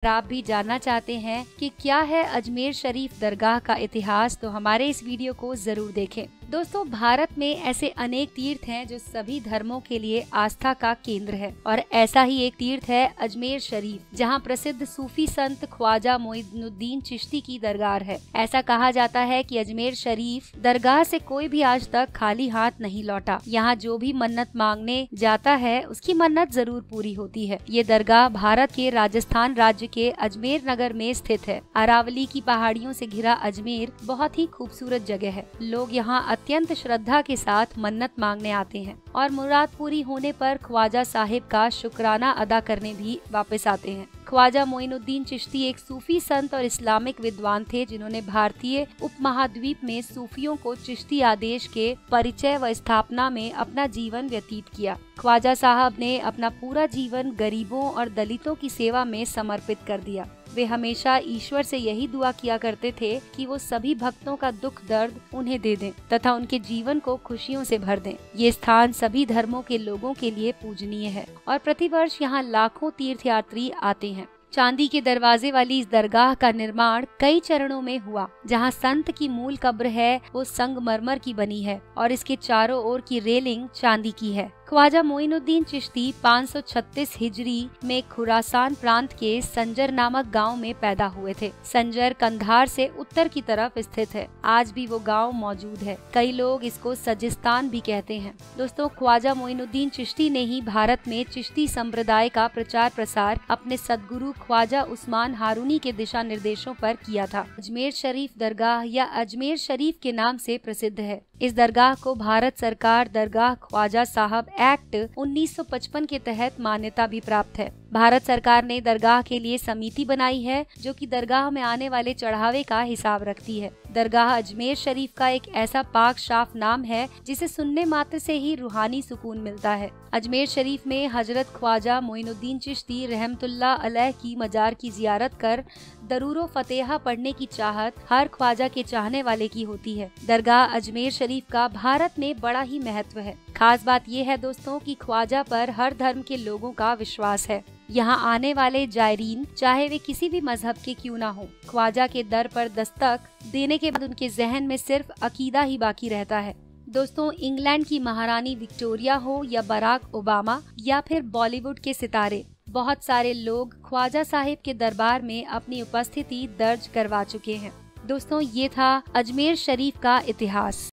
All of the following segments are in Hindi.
आप भी जानना चाहते हैं कि क्या है अजमेर शरीफ दरगाह का इतिहास, तो हमारे इस वीडियो को जरूर देखें। दोस्तों, भारत में ऐसे अनेक तीर्थ हैं जो सभी धर्मों के लिए आस्था का केंद्र है, और ऐसा ही एक तीर्थ है अजमेर शरीफ, जहां प्रसिद्ध सूफी संत ख्वाजा मोइनुद्दीन चिश्ती की दरगाह है। ऐसा कहा जाता है कि अजमेर शरीफ दरगाह से कोई भी आज तक खाली हाथ नहीं लौटा। यहाँ जो भी मन्नत मांगने जाता है उसकी मन्नत जरूर पूरी होती है। ये दरगाह भारत के राजस्थान राज्य के अजमेर नगर में स्थित है। अरावली की पहाड़ियों से घिरा अजमेर बहुत ही खूबसूरत जगह है। लोग यहाँ अत्यंत श्रद्धा के साथ मन्नत मांगने आते हैं और मुराद पूरी होने पर ख्वाजा साहिब का शुक्राना अदा करने भी वापस आते हैं। ख्वाजा मोइनुद्दीन चिश्ती एक सूफी संत और इस्लामिक विद्वान थे, जिन्होंने भारतीय उपमहाद्वीप में सूफियों को चिश्ती आदेश के परिचय व स्थापना में अपना जीवन व्यतीत किया। ख्वाजा साहब ने अपना पूरा जीवन गरीबों और दलितों की सेवा में समर्पित कर दिया। वे हमेशा ईश्वर से यही दुआ किया करते थे कि वो सभी भक्तों का दुख दर्द उन्हें दे दें तथा उनके जीवन को खुशियों से भर दें। ये स्थान सभी धर्मों के लोगों के लिए पूजनीय है और प्रतिवर्ष यहाँ लाखों तीर्थयात्री आते हैं। चांदी के दरवाजे वाली इस दरगाह का निर्माण कई चरणों में हुआ। जहां संत की मूल कब्र है वो संगमरमर की बनी है और इसके चारों ओर की रेलिंग चांदी की है। ख्वाजा मोइनुद्दीन चिश्ती 536 हिजरी में खुरासान प्रांत के संजर नामक गांव में पैदा हुए थे। संजर कंधार से उत्तर की तरफ स्थित है। आज भी वो गांव मौजूद है। कई लोग इसको सजिस्तान भी कहते हैं। दोस्तों, ख्वाजा मोइनुद्दीन चिश्ती ने ही भारत में चिश्ती संप्रदाय का प्रचार प्रसार अपने सदगुरु ख्वाजा उस्मान हारूनी के दिशा निर्देशों पर किया था। अजमेर शरीफ दरगाह या अजमेर शरीफ के नाम से प्रसिद्ध है। इस दरगाह को भारत सरकार दरगाह ख्वाजा साहब एक्ट 1955 के तहत मान्यता भी प्राप्त है। भारत सरकार ने दरगाह के लिए समिति बनाई है जो कि दरगाह में आने वाले चढ़ावे का हिसाब रखती है। दरगाह अजमेर शरीफ का एक ऐसा पाक साफ नाम है जिसे सुनने मात्र से ही रूहानी सुकून मिलता है। अजमेर शरीफ में हजरत ख्वाजा मोइनुद्दीन चिश्ती रहमतुल्लाह अलैह की मजार की जियारत कर दरूरो फतेहा पढ़ने की चाहत हर ख्वाजा के चाहने वाले की होती है। दरगाह अजमेर शरीफ का भारत में बड़ा ही महत्व है। खास बात यह है दोस्तों कि ख्वाजा पर हर धर्म के लोगों का विश्वास है। यहाँ आने वाले जायरीन चाहे वे किसी भी मजहब के क्यों ना हो, ख्वाजा के दर पर दस्तक देने के बाद उनके जहन में सिर्फ अकीदा ही बाकी रहता है। दोस्तों, इंग्लैंड की महारानी विक्टोरिया हो या बराक ओबामा या फिर बॉलीवुड के सितारे, बहुत सारे लोग ख्वाजा साहिब के दरबार में अपनी उपस्थिति दर्ज करवा चुके हैं। दोस्तों, ये था अजमेर शरीफ का इतिहास।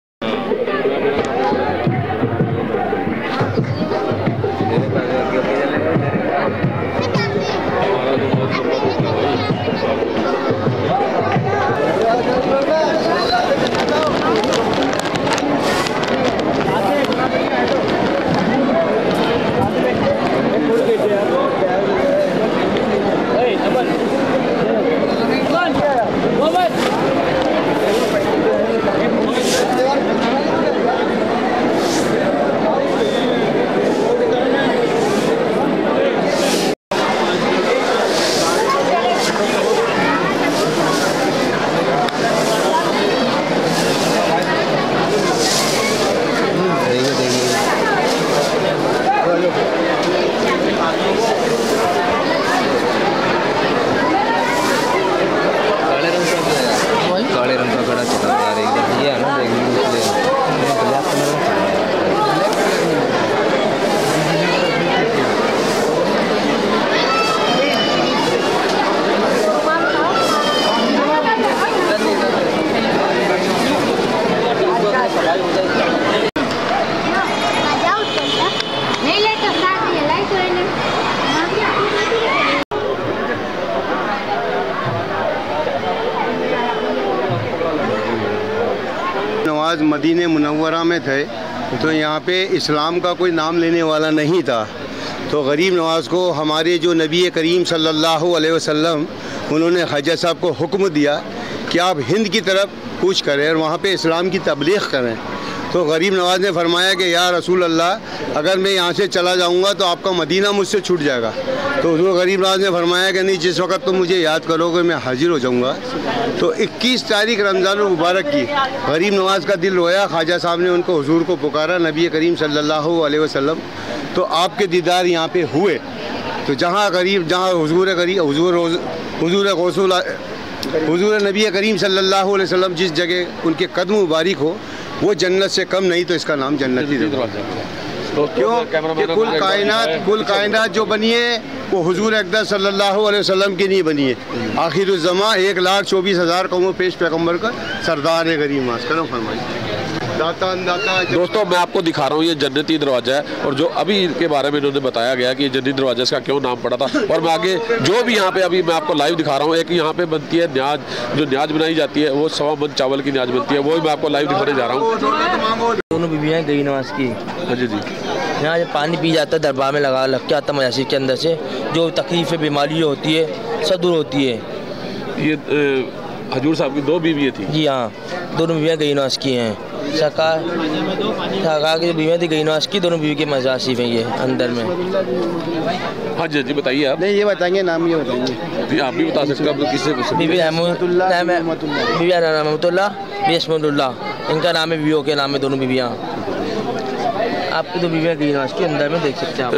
नवाज मदीने मुनव्वरा में थे तो यहाँ पे इस्लाम का कोई नाम लेने वाला नहीं था। तो गरीब नवाज को हमारे जो नबी करीम सल्लल्लाहु अलैहि वसल्लम उन्होंने ख्वाजा साहब को हुक्म दिया कि आप हिंद की तरफ कूच करें और वहाँ पे इस्लाम की तबलीग करें। तो गरीब नवाज ने फरमाया कि या रसूल अल्लाह, अगर मैं यहाँ से चला जाऊँगा तो आपका मदीना मुझसे छूट जाएगा। तो उसको गरीब नवाज ने फरमाया कि नहीं, जिस वक्त तुम मुझे याद करोगे मैं हाजिर हो जाऊँगा। तो 21 तारीख रमज़ान मुबारक की गरीब नवाज का दिल रोया। ख्वाजा साहब ने उनको हुजूर को पुकारा, नबी करीम सल्लल्लाहु अलैहि वसल्लम। तो आपके दीदार यहाँ पे हुए तो जहाँ हुजूर नबी करीम सल्लल्लाहु अलैहि वसल्लम जिस जगह उनके कदम मुबारक हो वो जन्नत से कम नहीं, तो इसका नाम जन्नती दरवाज़ा। क्यों कि कुल कायनात जो बनी है वो हुजूर अक़दस सल्लल्लाहु अलैहि वसल्लम की नहीं बनी है। आखिरुज़्ज़मा 1,24,000 कौमों पेश पैगम्बर का सरदार है गरीब मास करम फरमाइए। दोस्तों मैं आपको दिखा रहा हूँ ये जन्नती दरवाज़ा है, और जो अभी इनके बारे में इन्होंने बताया गया कि ये जन्नती दरवाज़ा इसका क्यों नाम पड़ा था। और मैं आगे जो भी यहाँ पे अभी मैं आपको लाइव दिखा रहा हूँ, एक यहाँ पे बनती है न्याज, जो न्याज बनाई जाती है वो 100 मन चावल की न्याज बनती है, वो भी मैं आपको लाइव दिखाने जा रहा हूँ। दोनों बीवियाँ गई नवाज की। जी जी। यहाँ जब पानी पी जाता है दरबार में लग के आता मयासी के अंदर से, जो तकलीफ़ बीमारी होती है सब दूर होती है। ये हजूर साहब की 2 बीवियाँ थी। जी हाँ, दोनों बीवियाँ गई नवाज की हैं। सरकार की जो बीवियाँ थी गई नवाज की, दोनों बीवी के मजासिफ हैं ये अंदर में। हाँ जी जी बताइए आप। नहीं ये बताएंगे, नाम ये बताएंगे। आप भी बता सकते हैं किससे? बीवी रहमतुल्लाह, इनका नाम है, बीवियों के नाम है दोनों बीवियाँ। आपकी 2 बीवियाँ गई नवाज की अंदर में देख सकते हैं आप।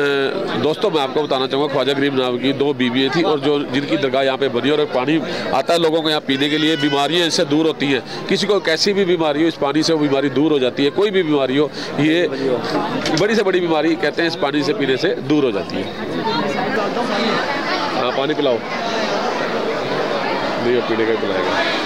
दोस्तों मैं आपको बताना चाहूँगा ख्वाजा गरीब नाम की 2 बीवियाँ थी, और जो जिनकी दरगाह यहाँ पे बनी, और पानी आता है लोगों को यहाँ पीने के लिए, बीमारियाँ इससे दूर होती हैं। किसी को कैसी भी बीमारी हो इस पानी से वो बीमारी दूर हो जाती है। कोई भी बीमारी हो, ये बड़ी से बड़ी बीमारी कहते हैं इस पानी से पीने से दूर हो जाती है। हाँ पानी पिलाओ, नहीं पीने का पिलाएगा।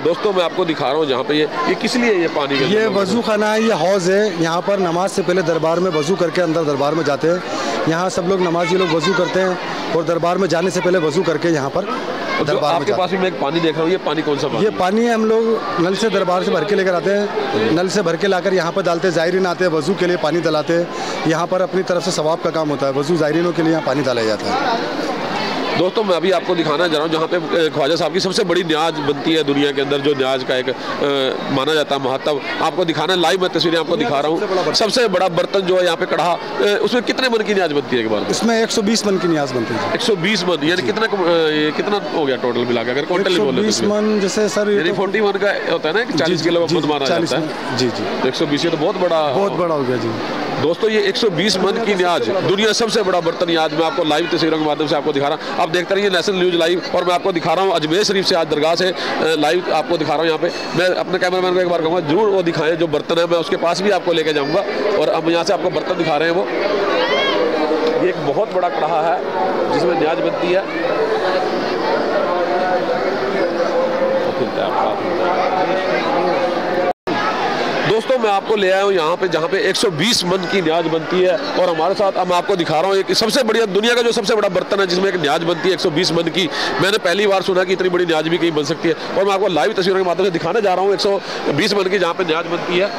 दोस्तों मैं आपको दिखा रहा हूँ जहाँ पे ये किस लिए ये पानी का, ये वज़ू खाना है, ये हौज़ है। यहाँ पर नमाज से पहले दरबार में वज़ू करके अंदर दरबार में जाते हैं। यहाँ सब लोग नमाजी लोग वज़ू करते हैं, और दरबार में जाने से पहले वज़ू करके यहाँ पर दरबार में। आपके पास भी मैं एक पानी देख रहा हूँ, ये पानी कौन सा पानी? ये पानी हम लोग नल से दरबार से भर के लेकर आते हैं। नल से भर के लाकर यहाँ पर डालते हैं। ज़ायरीन आते हैं वज़ू के लिए, पानी डलाते हैं। यहाँ पर अपनी तरफ से सवाब का काम होता है, वज़ू ज़ायरीनों के लिए यहाँ पानी डाला जाता है। दोस्तों मैं अभी आपको दिखाना चाह रहा हूँ जहाँ पे ख्वाजा साहब की सबसे बड़ी न्याज बनती है दुनिया के अंदर, जो न्याज का एक माना जाता है महत्व। आपको दिखाना है, लाइव मैं तस्वीरें आपको दिखा रहा हूँ। सबसे बड़ा बर्तन जो है यहाँ पे कढ़ा, उसमें कितने मन की न्याज बनती है एक बार? इसमें 120 मन की न्याज बनती है। 120 मन यानी कितना हो गया टोटल मिला के, अगर क्विंटल बोले? 120 मन जैसे सर 40 मन का होता है ना, 40 किलो मन माना जाता है। जी जी। 120 तो बहुत बड़ा हो गया जी। दोस्तों ये 120 मन की न्याज, दुनिया सबसे बड़ा बर्तन न्याज, मैं आपको लाइव तस्वीरों के माध्यम से आपको दिखा रहा हूँ। आप देखते रहिए नेशनल न्यूज़ लाइव। और मैं आपको दिखा रहा हूँ अजमेर शरीफ से, आज दरगाह से लाइव आपको दिखा रहा हूँ। यहाँ पे मैं अपने कैमरामैन को एक बार कहूँगा जरूर वो दिखाएं जो बर्तन है, मैं उसके पास भी आपको लेके जाऊँगा। और अब यहाँ से आपको बर्तन दिखा रहे हैं वो, ये एक बहुत बड़ा कढ़ा है जिसमें न्याज बनती है। दोस्तों मैं आपको ले आया हूँ यहाँ पे जहाँ पे 120 मन की न्याज बनती है, और हमारे साथ अब मैं आपको दिखा रहा हूँ एक सबसे बढ़िया दुनिया का जो सबसे बड़ा बर्तन है जिसमें एक न्याज बनती है 120 मन की। मैंने पहली बार सुना कि इतनी बड़ी न्याज भी कहीं बन सकती है, और मैं आपको लाइव तस्वीरों के माध्यम से दिखाने जा रहा हूँ 120 मन की जहाँ पे न्याज बनती है।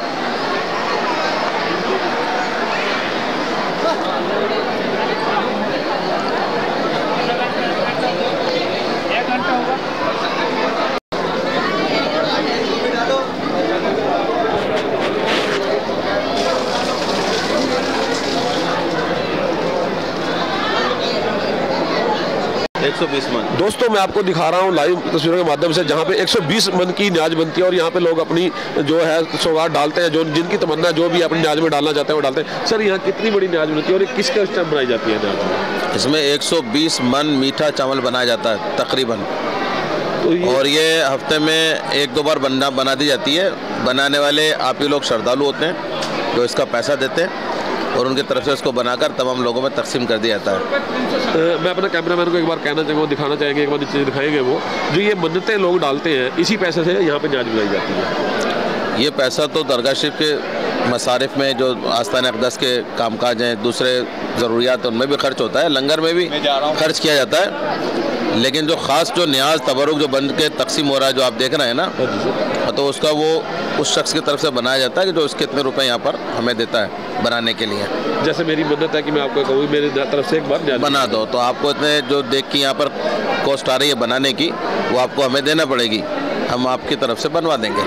दोस्तों मैं आपको दिखा रहा हूँ लाइव तस्वीरों के माध्यम से जहाँ पे 120 मन की न्याज बनती है, और यहाँ पे लोग अपनी जो है सौगात डालते हैं, जो जिनकी तमन्ना जो भी अपनी न्याज में डालना चाहते हैं वो डालते हैं। सर यहाँ कितनी बड़ी न्याज बनती है और किसके उस टाइम बनाई जाती है न्याज? इसमें 120 मन मीठा चावल बनाया जाता है तकरीबन, और ये हफ्ते में 1-2 बार बना दी जाती है। बनाने वाले आप ही लोग श्रद्धालु होते हैं जो इसका पैसा देते हैं, और उनकी तरफ से इसको बनाकर तमाम लोगों में तकसीम कर दिया जाता है। मैं अपने कैमरामैन को एक बार कहना चाहूँगा, दिखाना चाहेंगे, एक बार नीचे दिखाएंगे वो जो ये मन्नतें लोग डालते हैं, इसी पैसे से यहाँ पे न्याज बनाई जाती है। ये पैसा तो दरगाह शरीफ के मसारिफ में जो आस्तान अक़दस के कामकाज हैं, दूसरे ज़रूरियात उनमें भी खर्च होता है, लंगर में भी खर्च किया जाता है। लेकिन जो ख़ास जो न्याज तबरुक जो बन के तकसीम हो रहा है जो आप देख रहे हैं ना, तो उसका वो उस शख्स की तरफ से बनाया जाता है कि जो इसके इतने रुपए यहाँ पर हमें देता है बनाने के लिए। जैसे मेरी मन्नत है कि मैं आपको कहूँ मेरी तरफ से एक बार बना दो, तो आपको इतने जो देख के यहाँ पर कॉस्ट आ रही है बनाने की, वो आपको हमें देना पड़ेगी, हम आपकी तरफ से बनवा देंगे।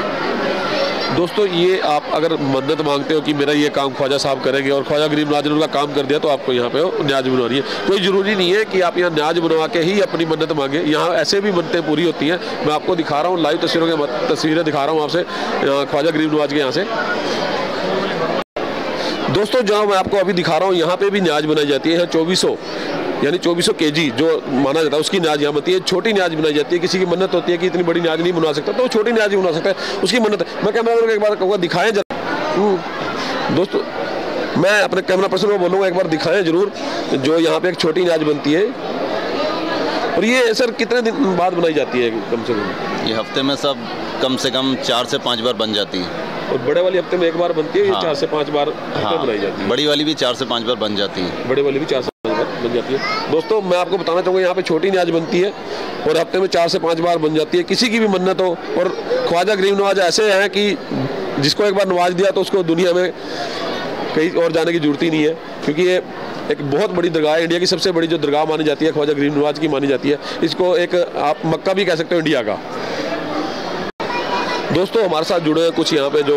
दोस्तों ये आप अगर मदद मांगते हो कि मेरा ये काम ख्वाजा साहब करेंगे और ख्वाजा गरीब नवाज ने उनका काम कर दिया, तो आपको यहाँ पे न्याज बनवा रही है। कोई ज़रूरी नहीं है कि आप यहाँ न्याज बनवा के ही अपनी मन्नत मांगे, यहाँ ऐसे भी मन्नतें पूरी होती हैं। मैं आपको दिखा रहा हूँ लाइव तस्वीरें दिखा रहा हूँ आपसे ख्वाजा गरीब नवाज के यहाँ से। दोस्तों जहाँ मैं आपको अभी दिखा रहा हूँ, यहाँ पे भी न्याज बनाई जाती है 2400 यानी 2400 kg जो माना जाता है उसकी न्याज यहाँ बनती है। छोटी न्याज बनाई जाती है, किसी की मन्नत होती है कि इतनी बड़ी न्याज नहीं बना सकता तो वो छोटी न्याज ही बना सकता है, उसकी मन्नत है। मैं कैमरा को एक बार कहूँगा दिखाएं जरा दोस्तों, मैं अपने कैमरा पर्सन को बोलूँगा एक बार दिखाएं जरूर जो यहाँ पे एक छोटी न्याज बनती है। और ये सर कितने दिन बाद बनाई जाती है कम से कम? ये हफ्ते में सब कम से कम 4 से 5 बार बन जाती है। और बड़े वाली हफ्ते में एक बार बनती है, ये 4 से 5 बार बनाई जाती है। बड़ी वाली भी 4 से 5 बार बन जाती है। बड़े वाली भी 4 से 5 बार बन जाती है। दोस्तों मैं आपको बताना चाहूँगा यहाँ पे छोटी न्याज बनती है और हफ्ते में 4 से 5 बार बन जाती है। किसी की भी मन्नत हो, और ख्वाजा गरीब नवाज ऐसे हैं कि जिसको एक बार नवाज दिया तो उसको दुनिया में कहीं और जाने की जरूरत ही नहीं है, क्योंकि ये एक बहुत बड़ी दरगाह है। इंडिया की सबसे बड़ी जो दरगाह मानी जाती है ख्वाजा गरीब नवाज की मानी जाती है। इसको एक आप मक्का भी कह सकते हो इंडिया का। दोस्तों हमारे साथ जुड़े हैं कुछ यहाँ पे जो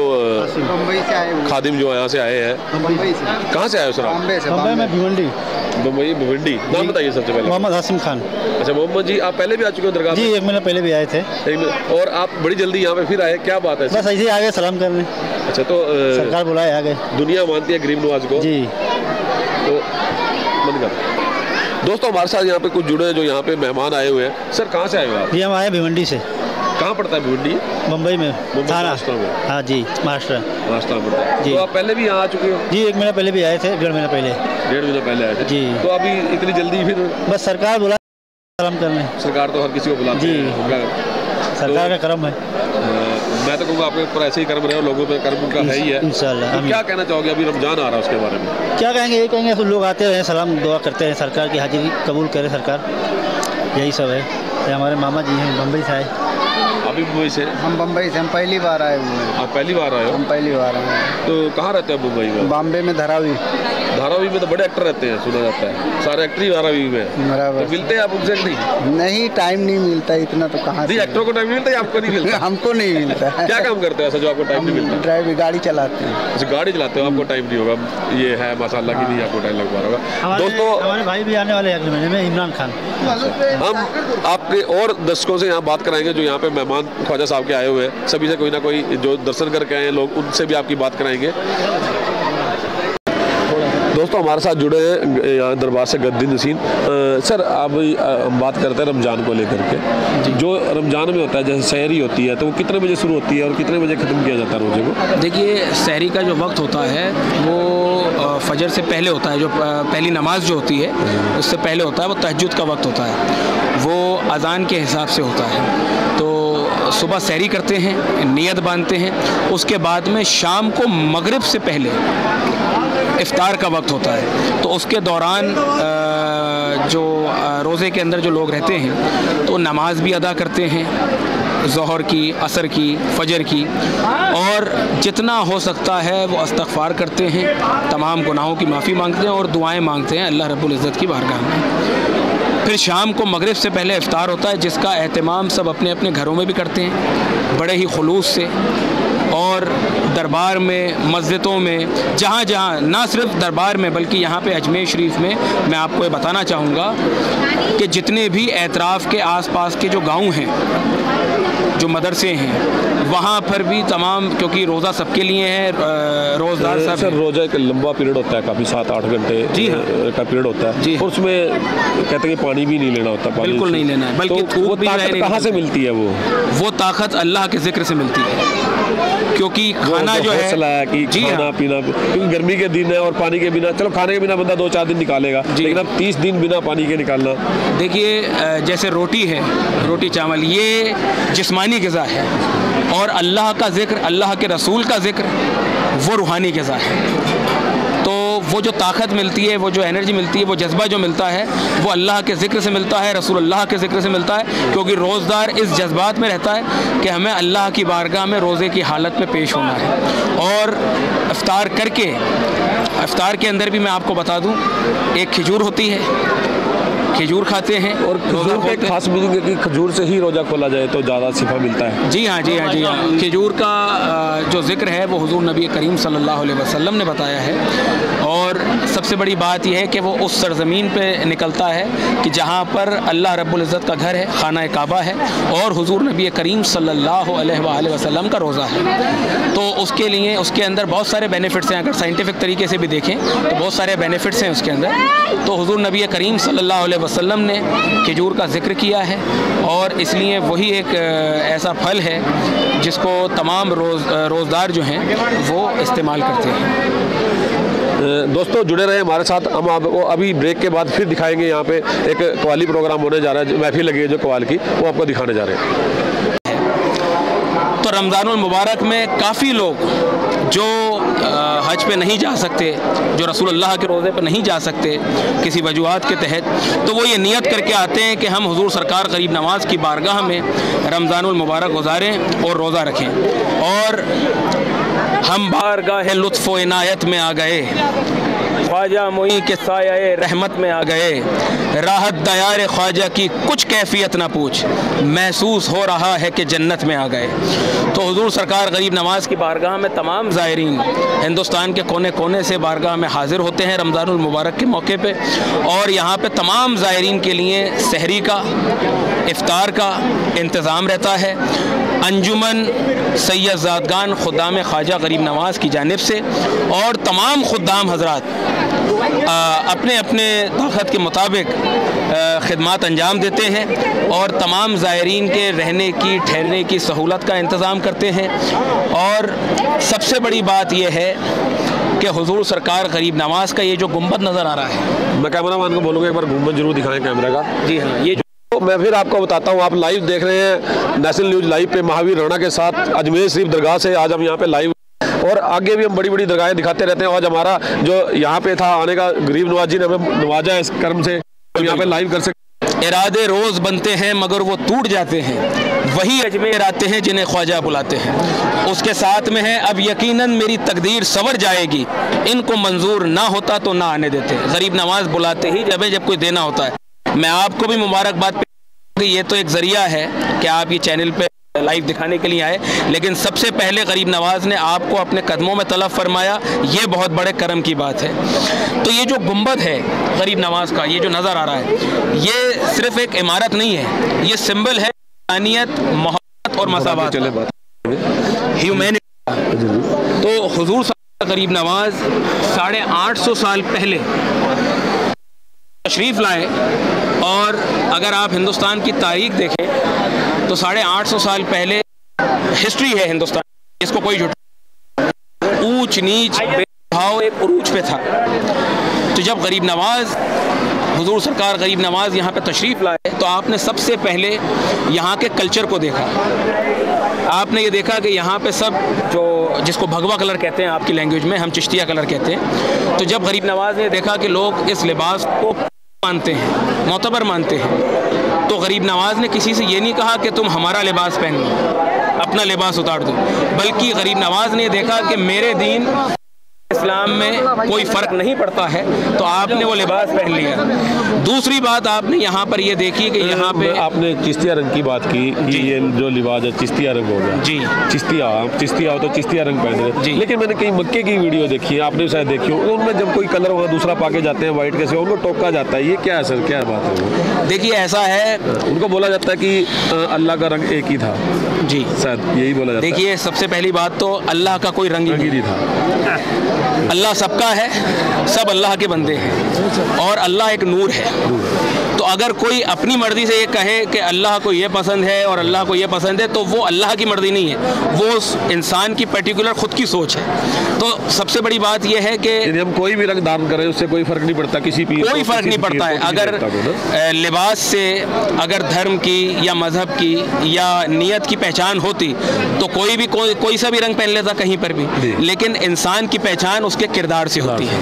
मुंबई से आए हुए, खादिम जो यहाँ से आए हैं। मुंबई से। कहाँ से आए हो सर आप? बॉम्बे में भिवंडी। मुंबई भिवंडी। नाम बताइए सबसे पहले। मोहम्मद हासिम खान। अच्छा मोहम्मद जी, आप पहले भी आ चुके हो दरगाह? जी 1 महीना पहले भी आए थे। और आप बड़ी जल्दी यहाँ पे फिर आए, क्या बात है? बस ऐसे ही आ गए सलाम करने। अच्छा तो सरकार बुलाए आ गए। दुनिया मानती है गरीब नवाज को जी। तो बंद कर। दोस्तों हमारे साथ यहाँ पे कुछ जुड़े हैं जो यहाँ पे मेहमान आए हुए हैं। सर कहाँ से आए हुए आप? जी हम आए भिवंडी से। कहाँ पड़ता है भिवंडी? मुंबई में थाना। हाँ जी महाराष्ट्र में पड़ता है जी। तो आप पहले भी यहाँ आ चुके हो? जी 1 महीना पहले भी आए थे, 1.5 महीना पहले। 1.5 महीना पहले आए थे जी। तो अभी इतनी जल्दी फिर? बस सरकार बुला सलाम करने। सरकार तो हर किसी को बुलाती है जी, सरकार का करम है। मैं तो कहूँगा आपके ऊपर ऐसे ही कर्म रहे हो, लोगों पे कर्म का है ही है इंशाल्लाह। तो क्या कहना चाहोगे? अभी रमजान आ रहा है उसके बारे में क्या कहेंगे? ये कहेंगे तो लोग आते हैं सलाम दुआ करते हैं, सरकार की हाजिरी कबूल करे सरकार, यही सब है। ये हमारे मामा जी हैं मुंबई से आए। अभी मुंबई से? हम मुंबई से, हम पहली बार आए हुए हैं। आप पहली बार आए हो? हम पहली बार आए हैं। तो कहाँ रहते हैं मुंबई में? बॉम्बे में धारावी। धारावी में तो बड़े एक्टर रहते हैं, सुना जाता है सारे एक्टर ही धारावी में। बराबर। तो मिलते हैं आप उनसे? नहीं टाइम नहीं मिलता इतना, तो कहाँ से? एक्टरों को टाइम नहीं मिलता, आपको नहीं मिलता? हमको नहीं मिलता है। क्या काम करते हो ऐसा जो आपको टाइम नहीं मिलता? ड्राइव गाड़ी चलाते हैं। अच्छा गाड़ी चलाते हो, आपको टाइम नहीं होगा, ये है माशाल्लाह कि नहीं आपको टाइम लग पा रहा होगा। दोस्तों हमारे भाई भी आने वाले हैं अगले महीने में, इमरान खान। हम आपके और दर्शकों से यहाँ बात कराएंगे जो यहाँ पे मेहमान ख्वाजा साहब के आए हुए हैं, सभी से कोई ना कोई जो दर्शन करके आए हैं लोग, उनसे भी आपकी बात कराएंगे। दोस्तों हमारे साथ जुड़े हैं यहाँ दरबार से गद्दी नसीन। सर आप हम बात करते हैं रमज़ान को लेकर के। जो रमज़ान में होता है जैसे सहरी होती है तो वो कितने बजे शुरू होती है और कितने बजे ख़त्म किया जाता है रोजे को? देखिए सहरी का जो वक्त होता है वो फजर से पहले होता है, जो पहली नमाज जो होती है उससे पहले होता है, वो तहज्जुद का वक्त होता है, वो अज़ान के हिसाब से होता है। तो सुबह सहरी करते हैं, नियत बांधते हैं, उसके बाद में शाम को मगरिब से पहले इफ्तार का वक्त होता है। तो उसके दौरान जो रोज़े के अंदर जो लोग रहते हैं तो नमाज भी अदा करते हैं, ज़ोहर की, असर की, फजर की, और जितना हो सकता है वो इस्तग़फ़ार करते हैं, तमाम गुनाहों की माफ़ी मांगते हैं और दुआएं मांगते हैं अल्लाह रब्बुल इज़्ज़त की बारगाह में। फिर शाम को मगरिब से पहले इफ्तार होता है, जिसका एहतमाम सब अपने अपने घरों में भी करते हैं बड़े ही खुलूस से, और दरबार में, मस्जिदों में, जहाँ जहाँ, ना सिर्फ दरबार में बल्कि यहाँ पे अजमेर शरीफ में मैं आपको ये बताना चाहूँगा कि जितने भी एतराफ़ के आसपास के जो गांव हैं, जो मदरसे हैं, वहाँ पर भी तमाम, क्योंकि रोज़ा सबके लिए है, रोज़दार सब। सर रोज़ा एक लंबा पीरियड होता है, काफ़ी 7-8 घंटे जी हाँ का पीरियड होता है, और उसमें कहते हैं पानी भी नहीं लेना होता। बिल्कुल नहीं लेना है, बल्कि तो वो ताकत कहाँ से मिलती है? वो ताकत अल्लाह के ज़िक्र से मिलती है, क्योंकि खाना जो है कि खाना पीना, क्योंकि गर्मी के दिन है और पानी के बिना, चलो खाने के बिना बंदा 2-4 दिन निकालेगा, लेकिन अब 30 दिन बिना पानी के निकालना। देखिए जैसे रोटी है, रोटी चावल, ये जिस्मानी ग़िज़ा है, और अल्लाह का ज़िक्र, अल्लाह के रसूल का ज़िक्र, वो रूहानी ग़िज़ा है। तो वो जो ताकत मिलती है, वो जो एनर्जी मिलती है, वो जज्बा जो मिलता है, वो अल्लाह के ज़िक्र से मिलता है, रसूल अल्लाह के ज़िक्र से मिलता है, क्योंकि रोज़दार इस जज्बात में रहता है कि हमें अल्लाह की बारगाह में रोज़े की हालत में पेश होना है। और इफ्तार करके, इफ्तार के अंदर भी मैं आपको बता दूं, एक खजूर होती है, खजूर खाते हैं, और खजूर के खास मीनिंग है कि खजूर से ही रोज़ा खोला जाए तो ज़्यादा शिफा मिलता है। जी हाँ, जी हाँ, जी हाँ। खजूर का जो ज़िक्र है वो हुज़ूर नबी करीम सल्लल्लाहु अलैहि वसल्लम ने बताया है, और सबसे बड़ी बात यह है कि वो उस सरज़मीन पे निकलता है कि जहाँ पर अल्लाह रब्बुल इज़्ज़त का घर है, खाना काबा है और हुज़ूर नबी करीम सल्लल्लाहु अलैहि वसल्लम का रोज़ा है। तो उसके लिए उसके अंदर बहुत सारे बेनिफिट्स हैं। अगर साइंटिफिक तरीके से भी देखें तो बहुत सारे बेनिफिट्स हैं उसके अंदर। तो हुज़ूर नबी करीम सल्लल्लाहु अलैहि वसल्लम ने खजूर का ज़िक्र किया है और इसलिए वही एक ऐसा फल है जिसको तमाम रोज़दार जो हैं वो इस्तेमाल करते हैं। दोस्तों जुड़े रहे हमारे साथ। हम आपको अभी ब्रेक के बाद फिर दिखाएंगे। यहाँ पे एक कवाली प्रोग्राम होने जा रहा है, महफिल लगी है जो कवाल की, वो आपको दिखाने जा रहे हैं। तो रमज़ानुल मुबारक में काफ़ी लोग जो हज पे नहीं जा सकते, जो रसूलुल्लाह के रोज़े पे नहीं जा सकते किसी वजूहात के तहत, तो वो ये नियत करके आते हैं कि हम हुज़ूर सरकार गरीब नवाज़ की बारगाह में रमज़ानुल मुबारक गुजारें और रोज़ा रखें। और हम बारगाह लुत्फ़ व इनायत में आ गए, ख्वाजा मोई के साये रहमत में आ गए, राहत दयार ख्वाजा की कुछ कैफियत ना पूछ, महसूस हो रहा है कि जन्नत में आ गए। तो हुज़ूर सरकार गरीब नवाज़ की बारगाह में तमाम ज़ायरीन हिंदुस्तान के कोने कोने से बारगाह में हाज़िर होते हैं रमज़ानुल मुबारक के मौके पे, और यहाँ पे तमाम ज़ायरीन के लिए सहरी का, इफ्तार का इंतज़ाम रहता है। अंजुमन सैयद ज़ादगान खुद्दाम ख्वाजा गरीब नवाज़ की जानिब से और तमाम खुद्दाम हज़रात अपने अपने ताकत के मुताबिक खिदमत अंजाम देते हैं और तमाम ज़ायरीन के रहने की, ठहरने की सहूलत का इंतज़ाम करते हैं। और सबसे बड़ी बात यह है कि हुज़ूर सरकार गरीब नवाज़ का ये जो गुंबद नज़र आ रहा है, मैं कैमरामैन को बोलूँगा एक बार गुंबद जरूर दिखाएं कैमरा का। जी हाँ, ये तो मैं फिर आपको बताता हूँ, आप लाइव देख रहे हैं नेशनल न्यूज़ लाइव पे महावीर राणा के साथ अजमेर शरीफ दरगाह से। आज हम यहाँ पे लाइव, और आगे भी हम बड़ी बड़ी दरगाहें दिखाते रहते हैं। आज हमारा जो यहाँ पे था आने का, गरीब नवाज जी ने हमें नवाजा इस कर्म से, हम यहाँ पे लाइव कर सकते। इरादे रोज़ बनते हैं मगर वो टूट जाते हैं, वही अजमेर आते हैं जिन्हें ख्वाजा बुलाते हैं। उसके साथ में है अब यकीनन मेरी तकदीर संवर जाएगी, इनको मंजूर ना होता तो ना आने देते। गरीब नवाज बुलाते ही जब कोई देना होता है। मैं आपको भी मुबारकबाद, ये तो एक ज़रिया है कि आप ये चैनल पे लाइव दिखाने के लिए आए, लेकिन सबसे पहले गरीब नवाज ने आपको अपने कदमों में तलब फरमाया, ये बहुत बड़े करम की बात है। तो ये जो गुंबद है गरीब नवाज का, ये जो नज़र आ रहा है, ये सिर्फ एक इमारत नहीं है, ये सिंबल है इंसानियत, मोहब्बत और मसावत, ह्यूमैनिटी। तो हुजूर गरीब नवाज 850 साल पहले तशरीफ़ लाए, और अगर आप हिंदुस्तान की तारीख देखें तो 850 साल पहले हिस्ट्री है हिंदुस्तान, इसको कोई झूठ, ऊंच नीच भेदभाव एक उरूज पे था। तो जब गरीब नवाज, हुजूर सरकार गरीब नवाज यहाँ पे तशरीफ़ लाए तो आपने सबसे पहले यहाँ के कल्चर को देखा। आपने ये देखा कि यहाँ पे सब जो, जिसको भगवा कलर कहते हैं आपकी लैंग्वेज में, हम चिश्तिया कलर कहते हैं। तो जब गरीब नवाज ने देखा कि लोग इस लिबास को मानते हैं, मोतबर मानते हैं, तो गरीब नवाज ने किसी से ये नहीं कहा कि तुम हमारा लिबास पहन लो, अपना लिबास उतार दो, बल्कि गरीब नवाज ने देखा कि मेरे दीन इस्लाम में कोई फ़र्क नहीं पड़ता है, तो आपने वो लिबास पहन लिया। दूसरी बात आपने यहाँ पर ये देखी कि यहाँ पे आपने चिश्तिया रंग की बात की कि ये जो लिबास है चिश्तिया रंग हो गया। जी, चिश्तिया हो तो चिश्तिया रंग पहन रहे। लेकिन मैंने कई मक्के की वीडियो देखी है, आपने शायद देखी हो, उनमें जब कोई कलर वहाँ दूसरा पाके जाते हैं व्हाइट के से, उनको टोका जाता है, ये क्या है सर, क्या बात है? देखिए ऐसा है, उनको बोला जाता है कि अल्लाह का रंग एक ही था। जी, शायद यही बोला जाता है। देखिए सबसे पहली बात तो अल्लाह का कोई रंग ही नहीं था। अल्लाह सबका है, सब अल्लाह के बंदे हैं, और अल्लाह एक नूर है। तो अगर कोई अपनी मर्ज़ी से ये कहे कि अल्लाह को ये पसंद है और अल्लाह को ये पसंद है, तो वो अल्लाह की मर्ज़ी नहीं है, वो उस इंसान की पर्टिकुलर ख़ुद की सोच है। तो सबसे बड़ी बात यह है कि हम कोई भी रंग दान करें उससे कोई फ़र्क नहीं पड़ता, किसी पीर कोई फ़र्क नहीं पड़ता है। अगर लिबास से, अगर धर्म की या मज़हब की या नीयत की पहचान होती तो कोई भी कोई सा भी रंग पहन लेता कहीं पर भी, लेकिन इंसान की पहचान उसके किरदार से होती है,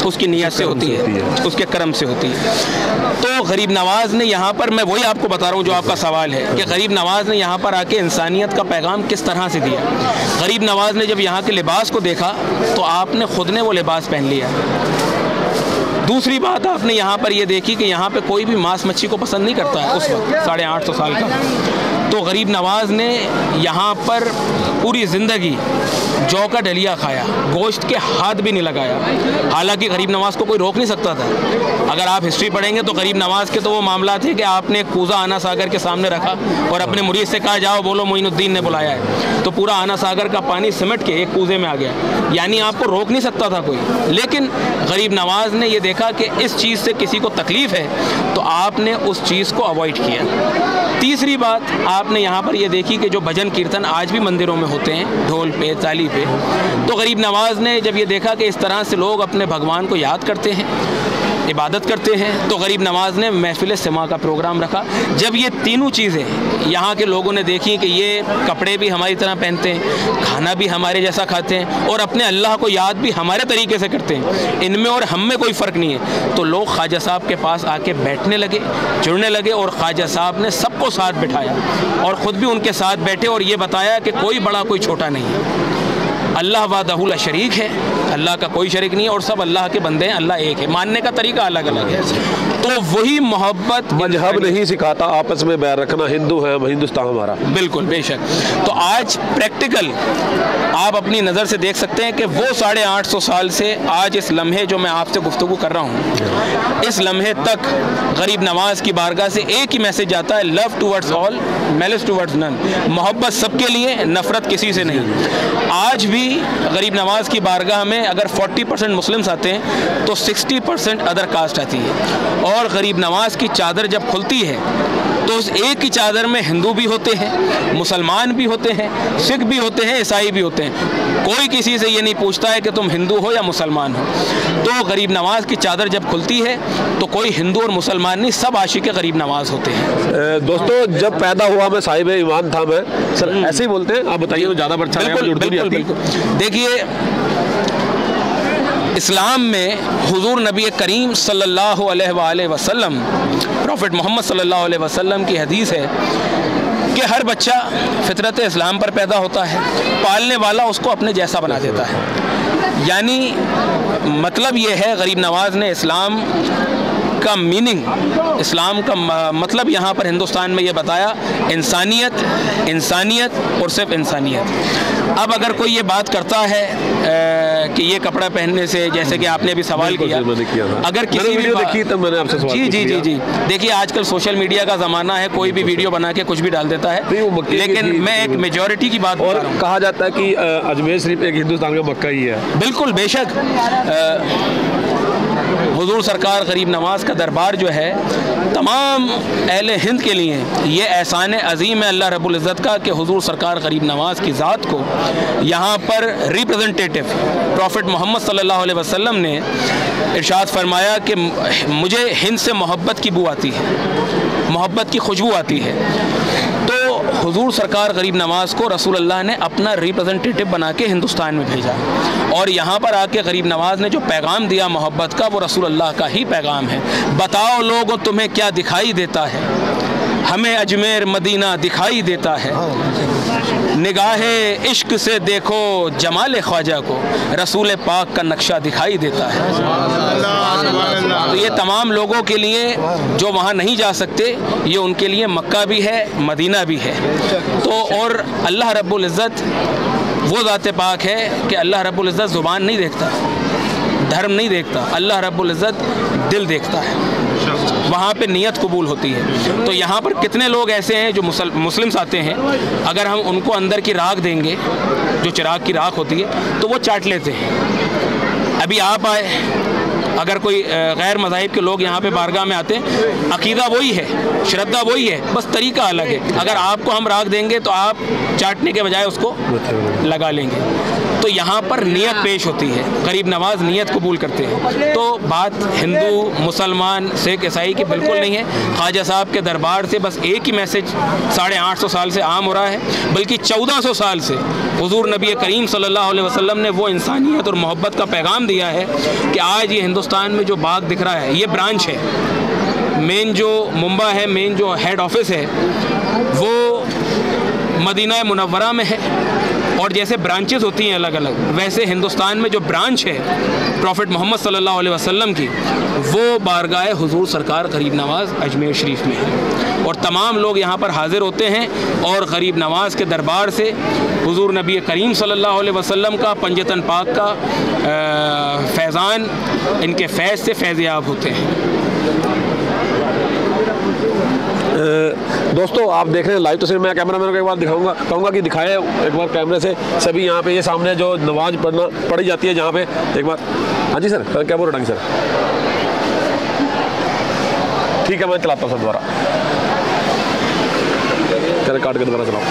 उसकी नीयत से होती है, उसके कर्म से होती है। तो गरीब नवाज ने यहाँ पर, मैं वही आपको बता रहा हूँ जो आपका सवाल है कि गरीब नवाज ने यहाँ पर आके इंसानियत का पैगाम किस तरह से दिया। गरीब नवाज ने जब यहाँ के लिबास को देखा तो आपने खुद ने वो लिबास पहन लिया। दूसरी बात आपने यहाँ पर ये देखी कि यहाँ पे कोई भी मांस मच्छी को पसंद नहीं करता है उस वक्त 850 साल का। तो गरीब नवाज ने यहाँ पर पूरी ज़िंदगी जौ का डलिया खाया, गोश्त के हाथ भी नहीं लगाया। हालांकि गरीब नवाज को कोई रोक नहीं सकता था। अगर आप हिस्ट्री पढ़ेंगे तो गरीब नवाज के तो वो मामला थे कि आपने एक कूज़ा आना सागर के सामने रखा और अपने मुरीद से कहा जाओ बोलो मोइनुद्दीन ने बुलाया है, तो पूरा आना सागर का पानी सिमट के एक कूज़े में आ गया। यानी आपको रोक नहीं सकता था कोई। लेकिन गरीब नवाज ने ये देखा कि इस चीज़ से किसी को तकलीफ़ है तो आपने उस चीज़ को अवॉइड किया। तीसरी बात आपने यहाँ पर ये देखी कि जो भजन कीर्तन आज भी मंदिरों में होते हैं ढोल पे ताली पे, तो गरीब नवाज ने जब ये देखा कि इस तरह से लोग अपने भगवान को याद करते हैं, इबादत करते हैं, तो गरीब नवाज ने महफिल सिमा का प्रोग्राम रखा। जब ये तीनों चीज़ें यहाँ के लोगों ने देखी कि ये कपड़े भी हमारी तरह पहनते हैं, खाना भी हमारे जैसा खाते हैं और अपने अल्लाह को याद भी हमारे तरीके से करते हैं, इनमें और हम में कोई फ़र्क नहीं है, तो लोग ख्वाजा साहब के पास आके बैठने लगे, जुड़ने लगे और ख्वाजा साहब ने सबको साथ बिठाया और ख़ुद भी उनके साथ बैठे और ये बताया कि कोई बड़ा कोई छोटा नहीं है, अल्लाह वादहु ला शरीक है, अल्लाह का कोई शरीक नहीं है और सब अल्लाह के बंदे हैं, अल्लाह एक है। मानने का तरीका अलग अलग है, तो वही मोहब्बत मजहब नहीं सिखाता आपस में बैर रखना, हिंदू है हम, हिंदुस्तान हमारा। बिल्कुल बेशक। तो आज प्रैक्टिकल आप अपनी नज़र से देख सकते हैं कि वो 850 साल से आज इस लम्हे जो मैं आपसे गुफ्तगू कर रहा हूँ, इस लम्हे तक गरीब नवाज की बारगाह से एक ही मैसेज आता है, love towards all malice towards none, मोहब्बत सबके लिए, नफ़रत किसी से नहीं। आज भी गरीब नवाज की बारगाह में अगर 40% मुस्लिम्स आते हैं तो 60% अदर कास्ट आती है और गरीब नवाज की चादर जब खुलती है तो उस एक ही चादर में हिंदू भी होते हैं, मुसलमान भी होते हैं, सिख भी होते हैं, ईसाई भी होते हैं। कोई किसी से ये नहीं पूछता है कि तुम हिंदू हो या मुसलमान हो। तो गरीब नवाज की चादर जब खुलती है तो कोई हिंदू और मुसलमान नहीं, सब आशिक गरीब नवाज होते हैं। दोस्तों जब पैदा हुआ मैं साहिब ईमान था, मैं सर ऐसे ही बोलते हैं, आप बताइए तो ज़्यादा अच्छा बिल्कुल। देखिए इस्लाम में हुजूर नबी करीम सल्लल्लाहु अलैहि वसल्लम, प्रॉफिट मोहम्मद सल्लल्लाहु अलैहि वसल्लम की हदीस है कि हर बच्चा फितरत इस्लाम पर पैदा होता है, पालने वाला उसको अपने जैसा बना देता है। यानी मतलब ये है गरीब नवाज ने इस्लाम का मीनिंग, इस्लाम का मतलब यहाँ पर हिंदुस्तान में ये बताया, इंसानियत, इंसानियत और सिर्फ इंसानियत। अब अगर कोई ये बात करता है कि ये कपड़ा पहनने से, जैसे कि आपने अभी सवाल किया, अगर किसी वीडियो देखी तब मैंने आपसे सवाल जी जी जी जी देखिए आजकल सोशल मीडिया का ज़माना है, कोई भी वीडियो बना के कुछ भी डाल देता है, लेकिन मैं एक मेजॉरिटी की बात और कहा जाता है कि अजमेर शरीफ एक हिंदुस्तान का मक्का ही है। बिल्कुल बेशक। हुजूर सरकार गरीब नवाज का दरबार जो है तमाम अहले हिंद के लिए ये एहसान अजीम है अल्लाह रब्बुल इज़्ज़त का कि हुजूर सरकार गरीब नवाज की ज़ात को यहाँ पर रिप्रेजेंटेटिव प्रॉफिट मोहम्मद सल्लल्लाहु अलैहि वसल्लम ने इरशाद फरमाया कि मुझे हिंद से मोहब्बत की बू आती है, मोहब्बत की खुशबू आती है। तो हुजूर सरकार गरीब नवाज को रसूल अल्लाह ने अपना रिप्रेजेंटेटिव बना के हिंदुस्तान में भेजा और यहाँ पर आके गरीब नवाज ने जो पैगाम दिया मोहब्बत का, वो रसूल अल्लाह का ही पैगाम है। बताओ लोगों तुम्हें क्या दिखाई देता है, हमें अजमेर मदीना दिखाई देता है, निगाहे इश्क से देखो जमाल ख्वाजा को, रसूल पाक का नक्शा दिखाई देता है। तो ये तमाम लोगों के लिए जो वहाँ नहीं जा सकते, ये उनके लिए मक्का भी है, मदीना भी है। तो और अल्लाह रब्बुल इज़्ज़त वो ज़ात पाक है कि अल्लाह रब्बुल इज़्ज़त ज़ुबान नहीं देखता, धर्म नहीं देखता, अल्लाह रब्बुल इज़्ज़त दिल देखता है, वहाँ पे नियत कबूल होती है। तो यहाँ पर कितने लोग ऐसे हैं जो मुस्लिम्स आते हैं, अगर हम उनको अंदर की राख देंगे, जो चिराग की राख होती है, तो वो चाट लेते हैं। अभी आप आए, अगर कोई गैर मज़ाहिब के लोग यहाँ पे बारगाह में आते हैं, अकीदा वही है, श्रद्धा वही है, बस तरीका अलग है। अगर आपको हम राख देंगे तो आप चाटने के बजाय उसको लगा लेंगे। तो यहाँ पर नियत पेश होती है, गरीब नवाज नियत कबूल करते हैं। तो बात हिंदू, मुसलमान, सिख, ईसाई की बिल्कुल नहीं है। ख्वाजा साहब के दरबार से बस एक ही मैसेज 850 साल से आम हो रहा है, बल्कि 1400 साल से हुजूर नबी करीम सल्लल्लाहु अलैहि वसल्लम ने वो इंसानियत और मोहब्बत का पैगाम दिया है कि आज ये हिंदुस्तान में जो बाग दिख रहा है, ये ब्रांच है। मेन जो मुंबई है, मेन जो हेड ऑफिस है, वो मदीना मुनव्वरा में है और जैसे ब्रांचेस होती हैं अलग अलग, वैसे हिंदुस्तान में जो ब्रांच है प्रॉफिट मोहम्मद सल्लल्लाहु अलैहि वसल्लम की, वो बारगाह हुजूर सरकार गरीब नवाज़ अजमेर शरीफ में है। और तमाम लोग यहाँ पर हाज़िर होते हैं और गरीब नवाज़ के दरबार से हुजूर नबी करीम सल्लल्लाहु अलैहि वसल्लम का पंजतन पाक का फैज़ान, इनके फैज़ से फैज़याब होते हैं। दोस्तों आप देख रहे हैं लाइव तस्वीर। मैं कैमरा मैन को एक बार दिखाऊंगा, कहूँगा कि दिखाएं एक बार कैमरे से सभी। यहाँ पे ये सामने जो नमाज पढ़ी जाती है जहाँ पे, एक बार। हाँ जी सर, क्या बोल रहे हैं सर? ठीक है, मैं चलाता हूँ सर दोबारा, चले काट के दोबारा चलाओ।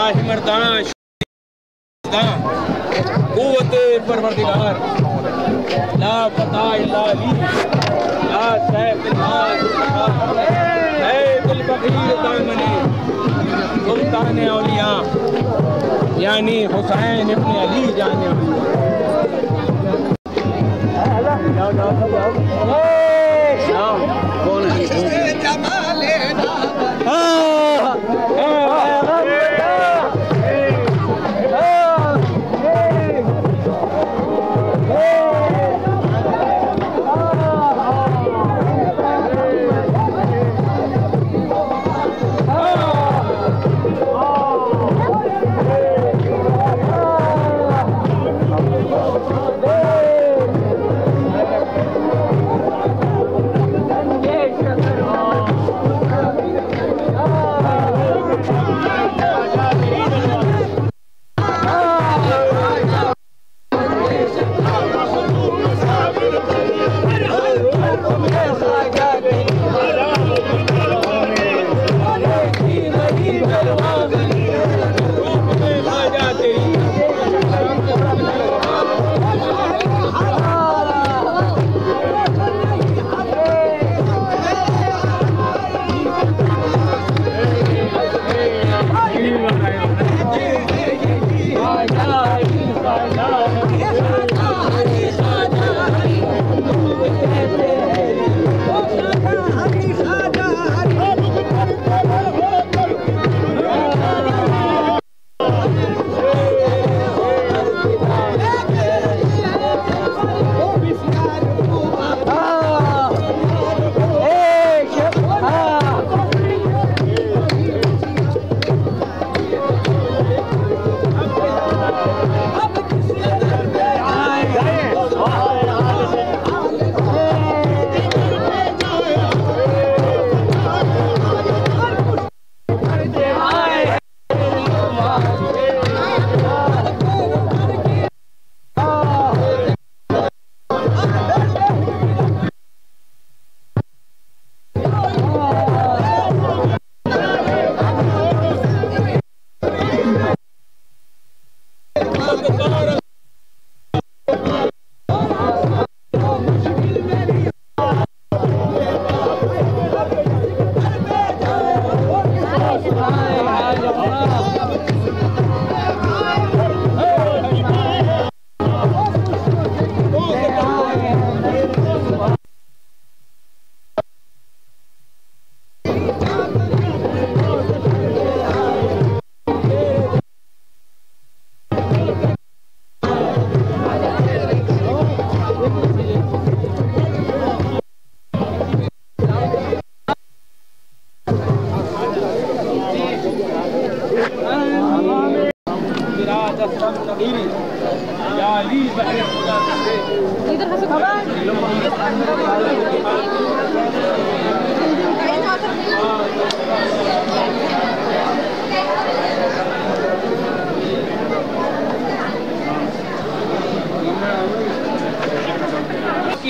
शाह मर्दाना कुव्वत परवरदिगार ला फता इल्ला अली ला सैफ है दिल बकीर दामने सुल्तान औलिया यानी हुसैन इब्न अली जाने कौन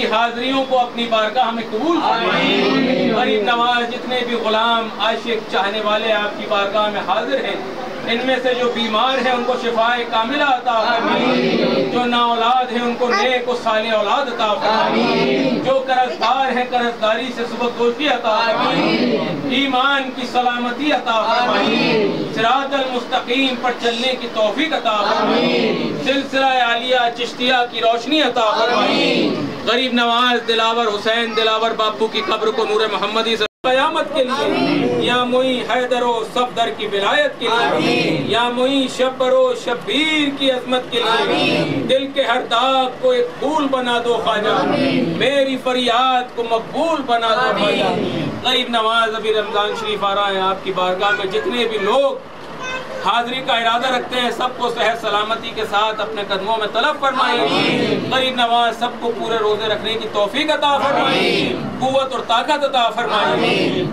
हाज़िरियों को अपनी बारगाह में कबूल फरमाएं। गरीब नवाज जितने भी गुलाम आशिक चाहने वाले आपकी बारगाह में हाजिर हैं, इनमें से जो बीमार हैं उनको शिफाए कामिला अता फरमाएं, जो ना औलाद हैं उनको नेक और साले औलाद अता फरमाएं, जो कर्जदार हैं कर्जदारी से सुबकदोशी अता फरमाएं, ईमान की सलामती अता फरमाएं, सिरातल मुस्तकीम पर चलने की तौफीक अता फरमाएं, सिलसिला आलिया चिश्तिया की रोशनी अता फरमाएं। गरीब नवाज दिलावर हुसैन दिलावर बापू की कब्र को नूर मोहम्मदी से कयामत के लिए, या मुई हैदरो सफदर की विलायत के लिए, या मुई शब्बरो शब्बीर की अजमत के लिए, दिल के हर दाग को एक फूल बना दो ख्वाजा, मेरी फरियाद को मकबूल बना दो ख्वाजा। गरीब नवाज अभी रमजान शरीफ आ रहा है, आपकी बारगाह में जितने भी लोग हाजिरी का इरादा रखते हैं सबको सेहत सलामती के साथ अपने कदमों में तलब फरमाएं। गरीब नवाज सबको पूरे रोजे रखने की तौफीक अता फरमाएं, कुव्वत और ताकत अता फरमाएं।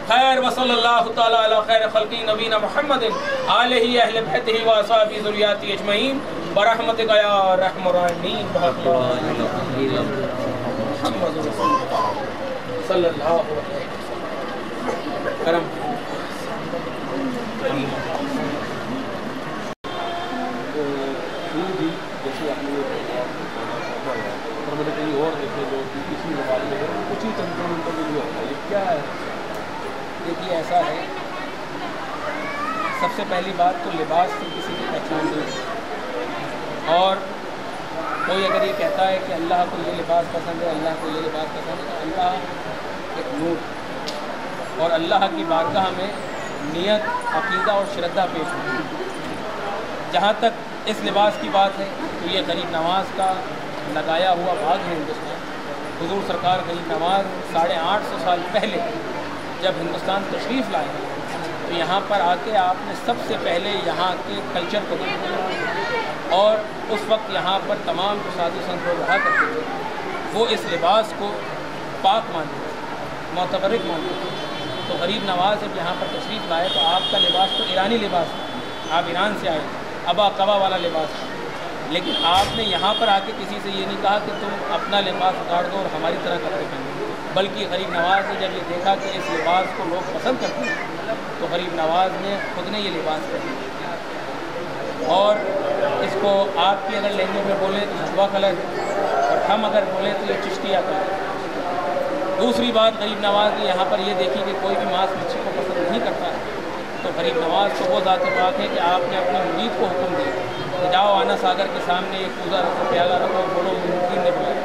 खैर व सल्लल्लाहु तआला अला खैर खल्क़ी नबीना मुहम्मदिन आलिहि अहले बैतिहि व असहाबी ज़ुर्रिय्यति अजमईन बरहमतिका या रहमुर रहीमीन सल्लल्लाहु अलैहि वसल्लम। ये ऐसा है, सबसे पहली बात तो लिबास से किसी की पहचान नहीं। और कोई अगर ये कहता है कि अल्लाह को ये लिबास पसंद है, अल्लाह को ये लिबास पसंद है, तो अल्लाह एक नूर और अल्लाह की बारगाह में नियत, अक़ीदा और श्रद्धा पेश होती है। जहाँ तक इस लिबास की बात है तो ये गरीब नवाज़ का लगाया हुआ भाग है हिंदुस्तान। हुज़ूर सरकार गरीब नवाज़ 850 साल पहले जब हिंदुस्तान तशरीफ़ लाए तो यहाँ पर आके आपने सबसे पहले यहाँ के कल्चर को देखा और उस वक्त यहाँ पर तमाम जो साधु संत लोग रहा करते थे वो इस लिबास को पाक मानते थे, मोतबरिक मानते थे। तो गरीब नवाज़ जब यहाँ पर तशरीफ़ लाए तो आपका लिबास तो ईरानी लिबास था, आप ईरान से आए, अबा कबा वाला लिबास था। लेकिन आपने यहाँ पर आके किसी से ये नहीं कहा कि तुम अपना लिबास उतार दो और हमारी तरह कपड़े पहनो, बल्कि गरीब नवाज़ ने जब ये देखा कि इस लिबास को लोग पसंद करते हैं तो गरीब नवाज़ ने खुद ने ये लिबास पहना। और इसको आपकी अगर लैंग्वेज में बोले तो जुआ कलर है और हम अगर बोलें तो ये चिश्तिया कलर है। दूसरी बात, गरीब नवाज़ ने यहाँ पर ये देखी कि कोई भी मांस मच्छी को पसंद नहीं करता है, तो गरीब नवाज़ को वो ज़ात बात है कि आपने अपने मुरीद को हुक्म दिया कि जाओ आना सागर के सामने एक कूज़ा रखो, प्याला रखो, बोलो मुरीद ने बुलाया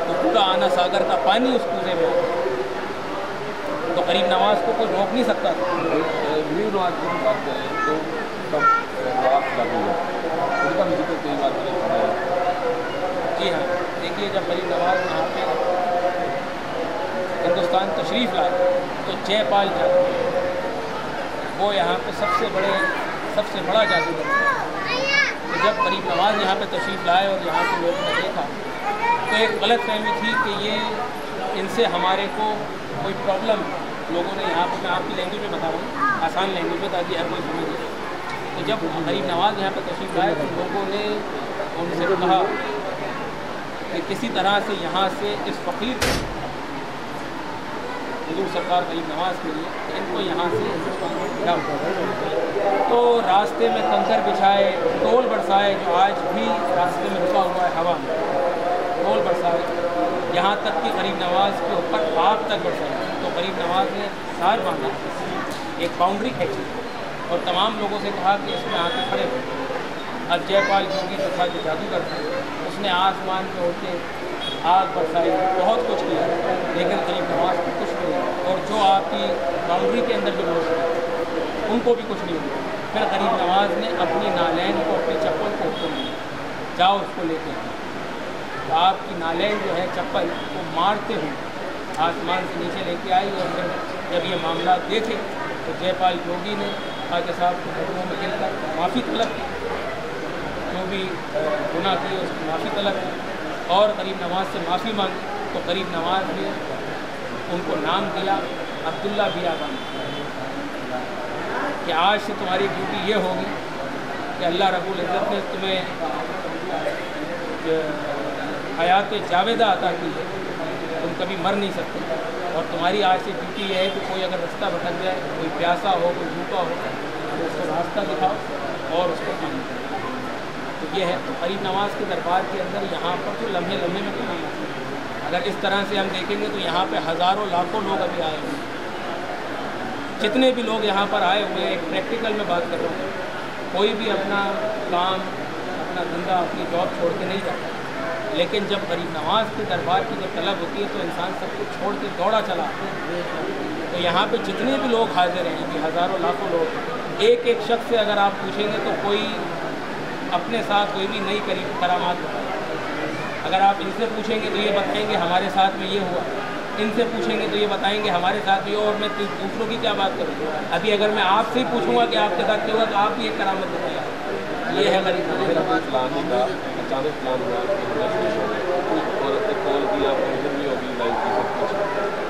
तो पूरा आना सागर का पानी उस कूज़े में आ, तो गरीब नवाज़ को कोई रोक नहीं सकता था। गरीब नवाज़ की बात करें तो उनका भी जिक्र कई बार जी हाँ, देखिए जब गरीब नवाज़ यहाँ पे हिंदुस्तान तशरीफ़ लाए तो जयपाल जादूगर वो यहाँ पे सबसे बड़ा जादूगर था। तो जब गरीब नवाज़ यहाँ पे तशरीफ़ लाए और यहाँ के लोगों ने देखा तो एक गलत फहमी थी कि ये इनसे हमारे को कोई प्रॉब्लम, लोगों ने यहाँ पर, मैं आपकी लैंग्वेज में बता रहा हूँ, आसान लैंग्वेज में, ताकि हर कोई समझ। तो जब गरीब नवाज़ यहाँ पर तशरीफ़ लाए तो लोगों ने उनसे कहा कि किसी तरह से यहाँ से इस फ़कीर हुज़ूर सरकार गरीब नवाज़ के लिए इनको यहाँ से हिंदुस्तान में गिरा। तो रास्ते में कंकर बिछाए, टोल बरसाए, जो आज भी रास्ते में रुका हुआ है हवा में, टोल बरसाए, यहाँ तक कि गरीब नवाज़ के ऊपर आग तक बरसाई। तो गरीब नवाज़ ने सार बांधा, एक बाउंड्री खींची और तमाम लोगों से कहा कि इसमें आके खड़े हो। अब जयपाल जोगी जो था, जो जादूगर था, उसने आसमान में होते आग बरसाई, बहुत कुछ किया, लेकिन गरीब नवाज़ को कुछ नहीं हुआ। और जो आपकी बाउंड्री के अंदर जो लोग हैं उनको भी कुछ नहीं हुआ। फिर गरीब नवाज़ ने अपनी नालैन को, अपनी चप्पल को हुक्म दिया, जाओ उसको लेके। तो आपकी नालैन जो है चप्पल को मारते हुए आसमान से नीचे लेके आई। और फिर जब ये मामला देखे तो जयपाल जोगी ने खाजा साहब के कदमों में गिरकर माफ़ी तलब की, जो भी गुनाह किए उसकी माफ़ी तलब की और गरीब नवाज़ से माफ़ी मांगी। तो गरीब नवाज़ ने उनको नाम दिया अब्दुल्ला बियाबान, कि आज से तुम्हारी ड्यूटी ये होगी कि अल्लाह रब्बुल इज़्ज़त ने तुम्हें हयात जावेदा अता की है, तुम कभी मर नहीं सकते। और तुम्हारी आज से ड्यूटी ये है कि कोई अगर रास्ता भटक जाए, कोई प्यासा हो, कोई भूखा हो, तो उसको रास्ता दिखाओ और उसको पानी दो। तो ये है। तो गरीब नवाज़ के दरबार के अंदर यहाँ पर तो लम्हे लम्हे में कमाना है। अगर इस तरह से हम देखेंगे तो यहाँ पे हज़ारों लाखों लोग अभी आए हुए हैं। जितने भी लोग यहाँ पर आए हुए हैं, एक प्रैक्टिकल में बात कर रहा हूँ, कोई भी अपना काम, अपना धंधा, अपनी जॉब छोड़ के नहीं जाता, लेकिन जब गरीब नवाज़ के दरबार की जब तलब होती है तो इंसान सब कुछ छोड़ के दौड़ा चला। तो यहाँ पे जितने भी लोग हाजिर हैं, कि हज़ारों लाखों लोग, एक एक शख्स से अगर आप पूछेंगे तो कोई अपने साथ कोई भी नई करामात बताए। अगर आप इनसे पूछेंगे तो ये बताएंगे हमारे साथ में ये हुआ, इनसे पूछेंगे तो ये बताएंगे हमारे साथ भी। और मैं दूसरों की क्या बात करूँ, अभी अगर मैं आपसे ही पूछूंगा कि आपके साथ क्या हुआ तो आप भी एक करामत बताइए। ये है गरीब अचानक प्लान हुआ और कॉल किया,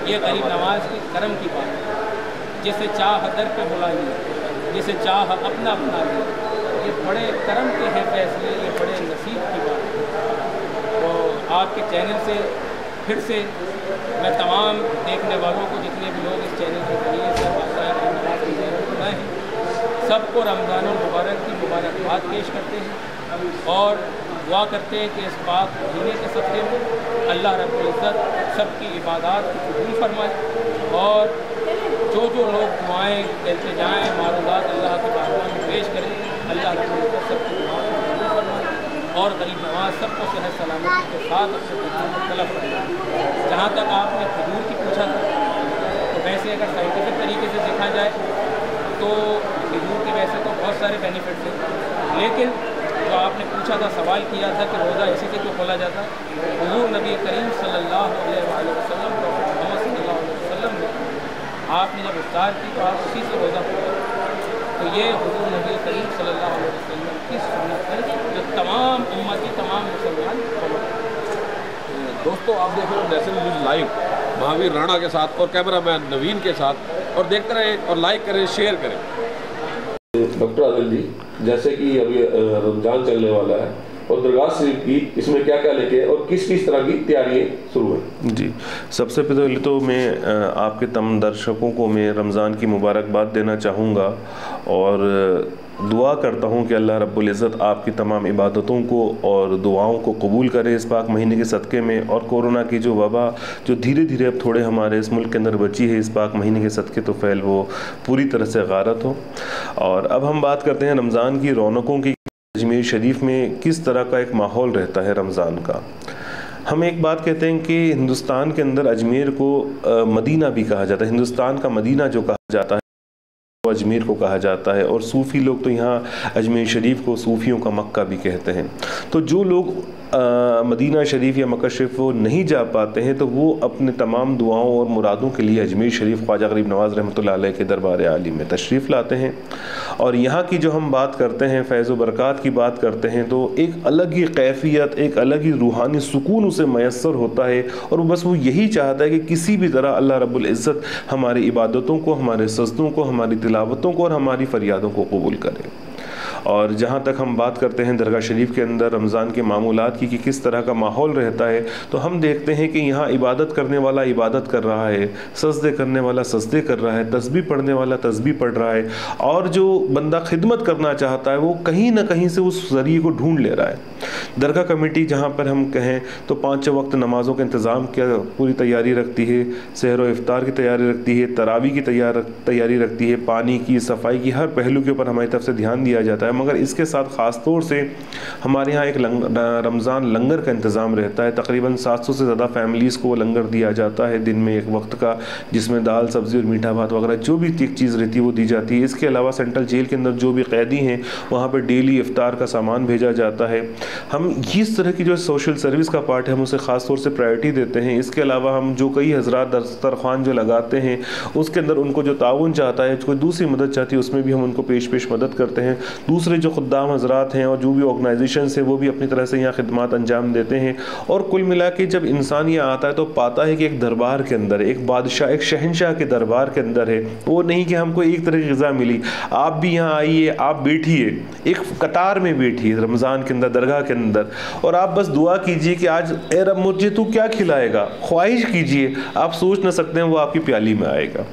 ये गरीब नवाज़ के करम की बात है। जिसे चाह दर पे बुला लिया, जिसे चाह अपना अपना लिया, ये बड़े करम के हैं फैसले, ये बड़े नसीब की बात है। तो आपके चैनल से फिर से मैं तमाम देखने वालों को, जितने भी लोग इस चैनल के जरिए से हैं, सबको रमज़ानुल मुबारक की मुबारकबाद पेश करते हैं और दुआ करते हैं कि इस पाक महीने के सफ़रे में अल्लाह रब्बुल इज़्ज़त सबकी इबादत को कबूल फरमाए और जो लोग दुआएँ कहते जाएँ, मारूदात अल्लाह के बारगाह में पेश करें, अल्लाह रब्बुल सबकी दुआओं को कबूल फरमाए और गरीब नवाज सबको सेहत सलामती के साथ अपने बच्चों को तलब फरमाए। जहाँ तक आपने खजूर की पूछा था, तो वैसे अगर साइंटिफिक तरीके से देखा जाए तो खजूर के वैसे तो बहुत सारे बेनिफिट्स हैं, लेकिन जो आपने पूछा था, सवाल किया था कि रोज़ा इसी से क्यों खोला जाता, हुज़ूर नबी करीम सल्लल्लाहु अलैहि वसल्लम प्रॉफेट मोहम्मद सल्लल्लाहु अलैहि वसल्लम ने आपने जब इफ्तार की तो आप उसी से रोज़ा खोला। तो ये हुज़ूर नबी करीम सल्लल्लाहु अलैहि वसल्लम की सुन्नत है जो तमाम उम्मती, तमाम मुसलमान फॉलो करें। दोस्तों, आप देख रहे हो national news live Mahavir Rana के साथ और कैमरामैन नवीन के साथ, और देखते रहें और लाइक करें, शेयर करें। डॉक्टर आदिल जी, जैसे कि अभी रमज़ान चलने वाला है और दरगाह शरीफ की इसमें क्या क्या लेके और किस किस तरह की तैयारियाँ शुरू हैं? जी, सबसे पहले तो मैं आपके तमाम दर्शकों को मैं रमज़ान की मुबारकबाद देना चाहूँगा और दुआ करता हूँ कि अल्लाह रब्बुल इज़्ज़त आपकी तमाम इबादतों को और दुआओं को कबूल करे इस पाक महीने के सदक़े में, और कोरोना की जो वबा जो धीरे धीरे अब थोड़े हमारे इस मुल्क के अंदर बची है इस पाक महीने के सदक़े तो फैल वो पूरी तरह से गारत हो। और अब हम बात करते हैं रमज़ान की रौनकों की। अजमेर शरीफ में किस तरह का एक माहौल रहता है रमज़ान का। हम एक बात कहते हैं कि हिंदुस्तान के अंदर अजमेर को मदीना भी कहा जाता है, हिंदुस्तान का मदीना जो कहा जाता है वो अजमेर को कहा जाता है, और सूफ़ी लोग तो यहाँ अजमेर शरीफ को सूफ़ियों का मक्का भी कहते हैं। तो जो लोग मदीना शरीफ या मक्का शरीफ वो नहीं जा पाते हैं तो वो अपने तमाम दुआओं और मुरादों के लिए अजमेर शरीफ ख्वाजा गरीब नवाज़ रहमतुल्लाह अलैह के दरबार आली में तशरीफ़ लाते हैं। और यहाँ की जो हम बात करते हैं, फ़ैज़ व बरक़ात की बात करते हैं, तो एक अलग ही कैफ़ियत, एक अलग ही रूहानी सुकून उसे मैसर होता है, और बस वो यही चाहता है कि किसी भी तरह अल्लाह रब्बुल इज़्ज़त हमारी इबादतों को, हमारे सजदों को, हमारी तिलावतों को और हमारी फ़रियादों को कबूल करे। और जहाँ तक हम बात करते हैं दरगाह शरीफ के अंदर रमज़ान के मामूलात की कि किस तरह का माहौल रहता है, तो हम देखते हैं कि यहाँ इबादत करने वाला इबादत कर रहा है, सजदे करने वाला सजदे कर रहा है, तस्बीह पढ़ने वाला तस्बीह पढ़ रहा है, और जो बंदा खिदमत करना चाहता है वो कहीं ना कहीं से उस ज़रिए को ढूंढ ले रहा है। दरगाह कमेटी जहाँ पर हम कहें तो 5 वक्त नमाज़ों का इंतज़ाम क्या पूरी तैयारी रखती है, सहर व इफ्तार की तैयारी रखती है, तरावी की तैयारी रखती है, पानी की, सफाई की, हर पहलू के ऊपर हमारी तरफ से ध्यान दिया जाता है। मगर इसके साथ ख़ास तौर से हमारे यहाँ एक रमज़ान लंगर का इंतज़ाम रहता है। तकरीबन 700 से ज़्यादा फैमिलीज़ को लंगर दिया जाता है दिन में एक वक्त का, जिसमें दाल सब्ज़ी और मीठा भात वगैरह जो भी एक चीज़ रहती है वो दी जाती है। इसके अलावा सेंट्रल जेल के अंदर जो भी कैदी हैं वहाँ पर डेली इफ्तार का सामान भेजा जाता है। हम इस तरह की जो सोशल सर्विस का पार्ट है हम उसे ख़ास तौर से प्रायोरिटी देते हैं। इसके अलावा हम जो कई हज़रात दस्तरखान जो लगाते हैं उसके अंदर उनको जो ताउन चाहता है, कोई दूसरी मदद चाहती है, उसमें भी हम उनको पेश मदद करते हैं। दूसरे जो खुद्दाम हज़रात हैं और जो भी ऑर्गेनाइजेशन है वो भी अपनी तरह से यहाँ खिदमत अंजाम देते हैं। और कुल मिला के जब इंसान यहाँ आता है तो पाता है कि एक दरबार के अंदर, एक बादशाह, एक शहनशाह के दरबार के अंदर है। वो नहीं कि हमको एक तरह की ग़िज़ा मिली, आप भी यहाँ आइए, आप बैठिए, एक कतार में बैठिए रमज़ान के अंदर दरगाह के अंदर, और आप बस दुआ कीजिए कि आज ए रब मुझे तू क्या खिलाएगा, ख्वाहिश कीजिए, आप सोच ना सकते हैं वो आपकी प्याली में आएगा।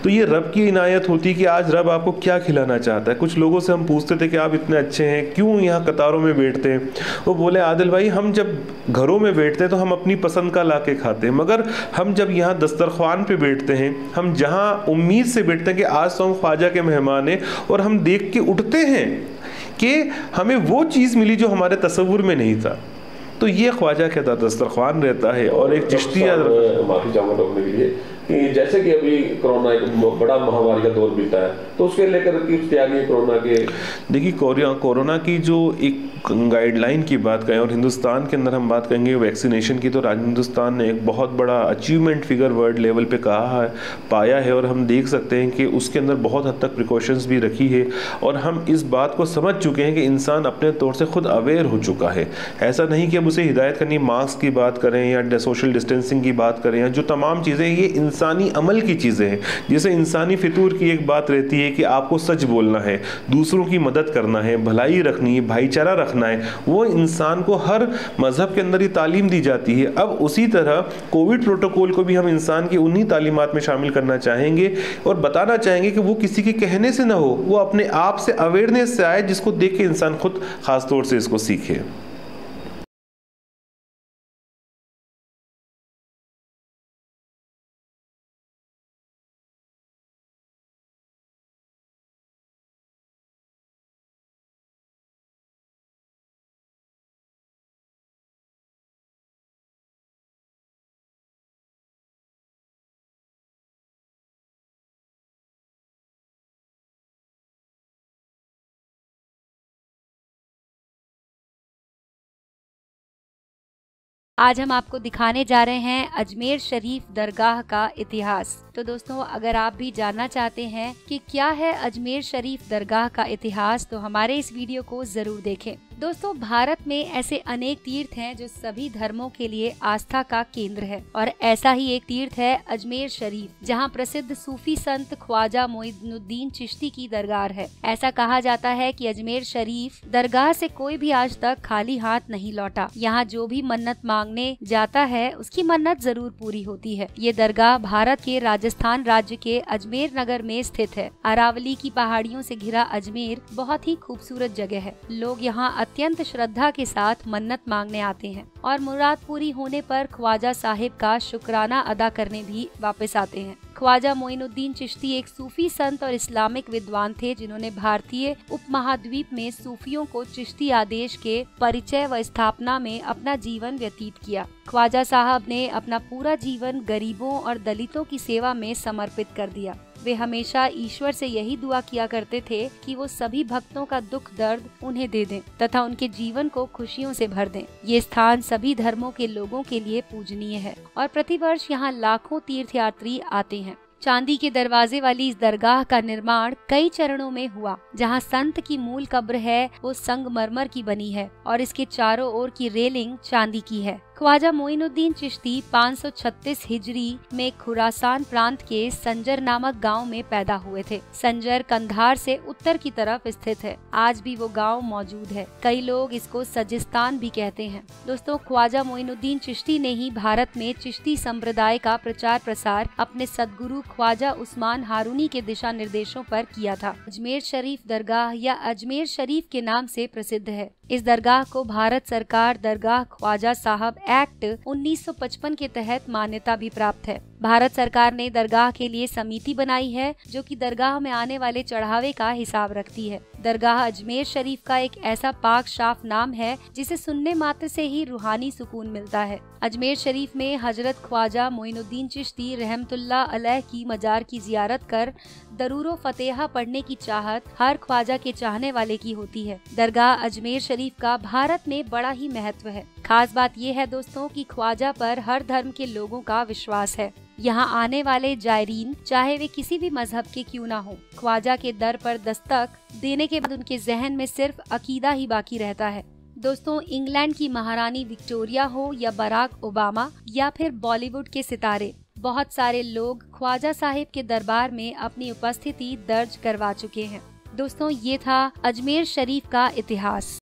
तो ये रब की इनायत होती है कि आज रब आपको क्या खिलाना चाहता है। कुछ लोगों से हम पूछते थे कि आप इतने अच्छे हैं, क्यों यहाँ कतारों में बैठते हैं? वो बोले आदिल भाई, हम जब घरों में बैठते हैं तो हम अपनी पसंद का ला के खाते हैं, मगर हम जब यहाँ दस्तरखान पे बैठते हैं, हम जहाँ उम्मीद से बैठते हैं कि आज तो हम ख्वाजा के मेहमान हैं, और हम देख के उठते हैं कि हमें वो चीज़ मिली जो हमारे तसव्वुर में नहीं था, तो ये ख्वाजा के दस्तरखान रहता है। और एक चिश्तिया, माफ़ी चाहूँगा रोकने के लिए, कि जैसे कि अभी कोरोना एक बड़ा महामारी का दौर बीता है, तो उसके लेकर किस तैयारी कोरोना के? देखिए, कोरोना की जो एक गाइडलाइन की बात करें और हिंदुस्तान के अंदर हम बात करेंगे वैक्सीनेशन की, तो हिंदुस्तान ने एक बहुत बड़ा अचीवमेंट फिगर वर्ल्ड लेवल पे कहा है, पाया है, और हम देख सकते हैं कि उसके अंदर बहुत हद तक प्रिकॉशंस भी रखी है। और हम इस बात को समझ चुके हैं कि इंसान अपने तौर से खुद अवेयर हो चुका है। ऐसा नहीं कि अब उसे हिदायत करनी, मास्क की बात करें या सोशल डिस्टेंसिंग की बात करें, या जो तमाम चीज़ें ये इंसानी अमल की चीज़ें हैं। जैसे इंसानी फितूर की एक बात रहती है कि आपको सच बोलना है, दूसरों की मदद करना है, भलाई रखनी है, भाईचारा रखना है, वो इंसान को हर मज़हब के अंदर ही तालीम दी जाती है। अब उसी तरह कोविड प्रोटोकॉल को भी हम इंसान की उन्हीं तालीमात में शामिल करना चाहेंगे और बताना चाहेंगे कि वो किसी के कहने से ना हो, वो अपने आप से अवेयरनेस से आए, जिसको देख के इंसान खुद खास तौर से इसको सीखे। आज हम आपको दिखाने जा रहे हैं अजमेर शरीफ दरगाह का इतिहास। तो दोस्तों, अगर आप भी जानना चाहते हैं कि क्या है अजमेर शरीफ दरगाह का इतिहास, तो हमारे इस वीडियो को जरूर देखें। दोस्तों, भारत में ऐसे अनेक तीर्थ हैं जो सभी धर्मों के लिए आस्था का केंद्र है, और ऐसा ही एक तीर्थ है अजमेर शरीफ, जहां प्रसिद्ध सूफी संत ख्वाजा मोइनुद्दीन चिश्ती की दरगाह है। ऐसा कहा जाता है कि अजमेर शरीफ दरगाह से कोई भी आज तक खाली हाथ नहीं लौटा। यहाँ जो भी मन्नत मांगने जाता है उसकी मन्नत जरूर पूरी होती है। ये दरगाह भारत के राजस्थान राज्य के अजमेर नगर में स्थित है। अरावली की पहाड़ियों से घिरा अजमेर बहुत ही खूबसूरत जगह है। लोग यहाँ अत्यंत श्रद्धा के साथ मन्नत मांगने आते हैं और मुराद पूरी होने पर ख्वाजा साहिब का शुक्राना अदा करने भी वापस आते हैं। ख्वाजा मोइनुद्दीन चिश्ती एक सूफी संत और इस्लामिक विद्वान थे, जिन्होंने भारतीय उपमहाद्वीप में सूफियों को चिश्ती आदेश के परिचय व स्थापना में अपना जीवन व्यतीत किया। ख्वाजा साहब ने अपना पूरा जीवन गरीबों और दलितों की सेवा में समर्पित कर दिया। वे हमेशा ईश्वर से यही दुआ किया करते थे कि वो सभी भक्तों का दुख दर्द उन्हें दे दें तथा उनके जीवन को खुशियों से भर दें। ये स्थान सभी धर्मों के लोगों के लिए पूजनीय है और प्रतिवर्ष यहाँ लाखों तीर्थयात्री आते हैं। चांदी के दरवाजे वाली इस दरगाह का निर्माण कई चरणों में हुआ। जहां संत की मूल कब्र है वो संगमरमर की बनी है और इसके चारों ओर की रेलिंग चांदी की है। ख्वाजा मोइनुद्दीन चिश्ती 536 हिजरी में खुरासान प्रांत के संजर नामक गांव में पैदा हुए थे। संजर कंधार से उत्तर की तरफ स्थित है। आज भी वो गांव मौजूद है। कई लोग इसको सजिस्तान भी कहते हैं। दोस्तों, ख्वाजा मोइनुद्दीन चिश्ती ने ही भारत में चिश्ती संप्रदाय का प्रचार प्रसार अपने सदगुरु ख्वाजा उस्मान हारूनी के दिशा निर्देशों पर किया था। अजमेर शरीफ दरगाह या अजमेर शरीफ के नाम से प्रसिद्ध है। इस दरगाह को भारत सरकार दरगाह ख्वाजा साहब एक्ट 1955 के तहत मान्यता भी प्राप्त है। भारत सरकार ने दरगाह के लिए समिति बनाई है जो कि दरगाह में आने वाले चढ़ावे का हिसाब रखती है। दरगाह अजमेर शरीफ का एक ऐसा पाक साफ नाम है जिसे सुनने मात्र से ही रूहानी सुकून मिलता है। अजमेर शरीफ में हजरत ख्वाजा मोइनुद्दीन चिश्ती रहमतुल्लाह अलैह की मजार की जियारत कर दरूरो फतेहा पढ़ने की चाहत हर ख्वाजा के चाहने वाले की होती है। दरगाह अजमेर शरीफ का भारत में बड़ा ही महत्व है। खास बात यह है दोस्तों कि ख्वाजा पर हर धर्म के लोगों का विश्वास है। यहाँ आने वाले जायरीन चाहे वे किसी भी मजहब के क्यों ना हो, ख्वाजा के दर पर दस्तक देने के बाद उनके जहन में सिर्फ अकीदा ही बाकी रहता है। दोस्तों, इंग्लैंड की महारानी विक्टोरिया हो या बराक ओबामा या फिर बॉलीवुड के सितारे, बहुत सारे लोग ख्वाजा साहिब के दरबार में अपनी उपस्थिति दर्ज करवा चुके हैं। दोस्तों, ये था अजमेर शरीफ का इतिहास।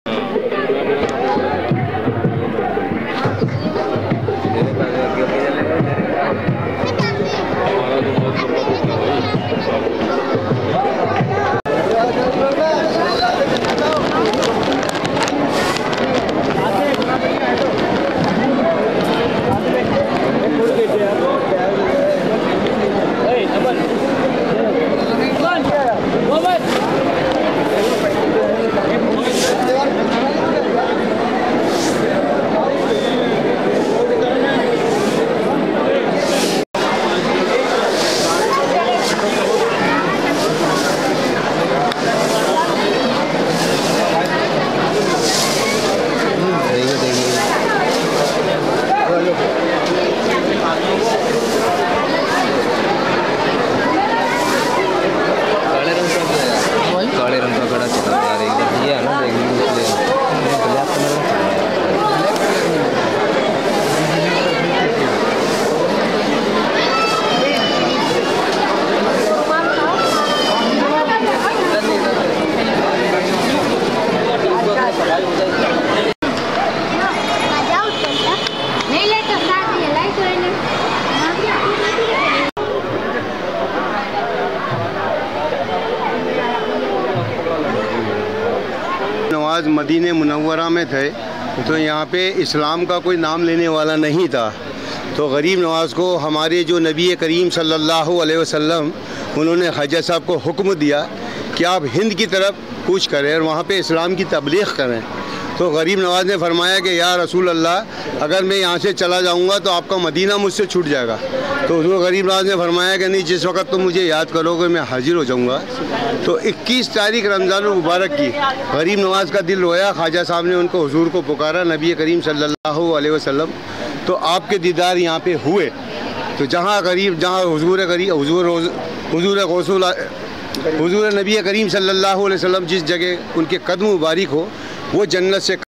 नवाज मदीने मुनव्वरा में थे तो यहाँ पे इस्लाम का कोई नाम लेने वाला नहीं था। तो गरीब नवाज को हमारे जो नबी करीम सल्लल्लाहु अलैहि वसल्लम उन्होंने ख्वाजा साहब को हुक्म दिया कि आप हिंद की तरफ कूच करें और वहाँ पे इस्लाम की तबलीग करें। तो गरीब नवाज ने फरमाया कि या रसूल अल्लाह, अगर मैं यहाँ से चला जाऊँगा तो आपका मदीना मुझसे छूट जाएगा। तो उसको गरीब नवाज ने फरमाया कि नहीं, जिस वक्त तुम मुझे याद करोगे मैं हाजिर हो जाऊँगा। तो 21 तारीख रमज़ान मुबारक की गरीब नवाज का दिल रोया। ख्वाजा साहब ने उनको हुजूर को पुकारा, नबी करीम सल्लल्लाहु अलैहि वसल्लम तो आपके दीदार यहाँ पे हुए। तो जहाँ हुजूर नबी करीम सल्लल्लाहु अलैहि वसल्लम जिस जगह उनके कदम मुबारक हो वो जन्नत से